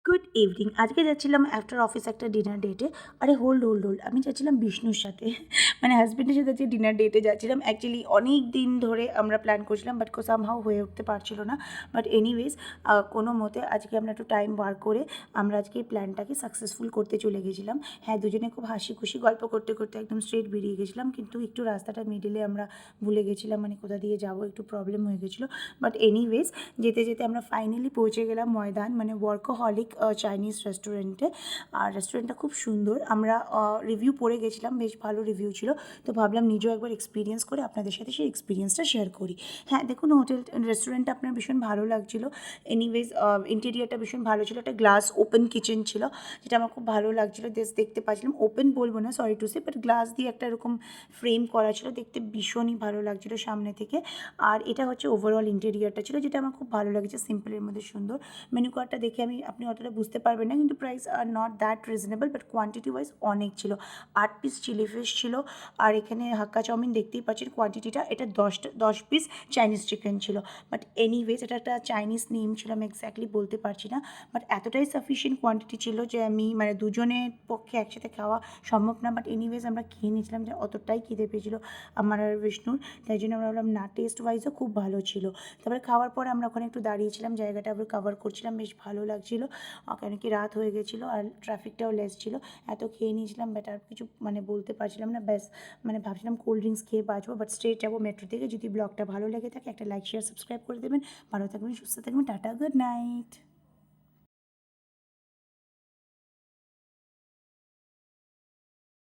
Good evening. আজকে যাচ্ছিলাম after office একটা ডিনার ডেটে। আরে হোল্ড। আমি যাচ্ছিলাম বিষ্ণুর সাথে। মানে হাসব্যান্ডের সাথে আজকে ডিনার ডেটে যাচ্ছিলাম। অ্যাকচুয়ালি অনেক দিন ধরে আমরা প্ল্যান করছিলাম বাট সামহাউ হয়ে উঠতে পারছিল না। বাট এনিওয়েজ কোনো মতে আজকে আমরা একটু টাইম বার করে আমরা আজকে এই প্ল্যানটাকে সাকসেসফুল করতে চলে গেছিলাম। হ্যাঁ, দুজনে খুব হাসি খুশি গল্প করতে করতে একদম স্ট্রেট বেরিয়ে গেছিলাম, কিন্তু একটু রাস্তাটা মিডিলে আমরা ভুলে গেছিলাম, মানে কোথা দিয়ে যাবো একটু প্রবলেম হয়ে গেছিলো। বাট এনিওয়েজ যেতে যেতে আমরা ফাইনালি পৌঁছে গেলাম ময়দান, মানে ওয়ার্কোহলিক চাইনিজ রেস্টুরেন্টে। আর রেস্টুরেন্টটা খুব সুন্দর। আমরা রিভিউ পড়ে গেছিলাম, বেশ ভালো রিভিউ ছিল। তো ভাবলাম নিজেও একবার এক্সপিরিয়েন্স করে আপনাদের সাথে সেই এক্সপিরিয়েন্সটা শেয়ার করি। হ্যাঁ, দেখুন রেস্টুরেন্টটা আপনার ভীষণ ভালো লাগছিলো। এনিওয়েজ ইন্টেরিয়ারটা ভীষণ ভালো ছিল। একটা গ্লাস ওপেন কিচেন ছিল, যেটা আমার খুব ভালো লাগছিলো। দেখতে পাচ্ছিলাম, ওপেন বলবো না, sorry to say, but glass দিয়ে একটা এরকম ফ্রেম করা ছিল, দেখতে ভীষণই ভালো লাগছিলো সামনে থেকে। আর এটা হচ্ছে ওভারঅল ইন্টেরিয়ারটা ছিল, যেটা আমার খুব ভালো লেগেছে, সিম্পলের মধ্যে সুন্দর। মেনু কার্ডটা দেখে আপনি অতটা বুঝতে পারবেন না, কিন্তু price are not that reasonable, but quantity wise অনেক ছিল। 8 পিস চিলি ফিশ ছিল। আর এখানে হাক্কা চাউমিন দেখতেই পাচ্ছেন কোয়ান্টিটিটা, এটা 10 পিস চাইনিজ চিকেন ছিল। বাট এনিওয়েজ এটা একটা চাইনিজ নেম ছিল, আমি এক্স্যাক্টলি বলতে পারছি না। বাট এতটাই সাফিসিয়েন্ট কোয়ান্টিটি ছিল যে আমি মানে দুজনের পক্ষে একসাথে খাওয়া সম্ভব না। বাট এনিওয়েজ আমরা খেয়ে নিয়েছিলাম, যে অতটাই খিদে পেয়েছিল আমার আর বিষ্ণুর, তাই জন্য আমরা ভাবলাম না, টেস্ট ওয়াইজও খুব ভালো ছিল। তারপরে খাওয়ার পরে আমরা ওখানে একটু দাঁড়িয়েছিলাম, জায়গাটা আবার কভার করছিলাম, বেশ ভালো লাগছিলো। কেন কি রাত হয়ে গেছিলো আর ট্রাফিকটাও লেস ছিল। এত খেয়ে নিয়েছিলাম, বাট আর কিছু মানে বলতে পারছিলাম না। ব্যাস মানে ভাবছিলাম কোল্ড ড্রিঙ্কস খেয়ে বাঁচবো, বাট স্ট্রেট যাবো মেট্রো থেকে। যদি ব্লগটা ভালো লেগে থাকে একটা লাইক শেয়ার সাবস্ক্রাইব করে দেবেন। ভালো থাকবেন, সুস্থ থাকবেন, টাটা, গুড নাইট।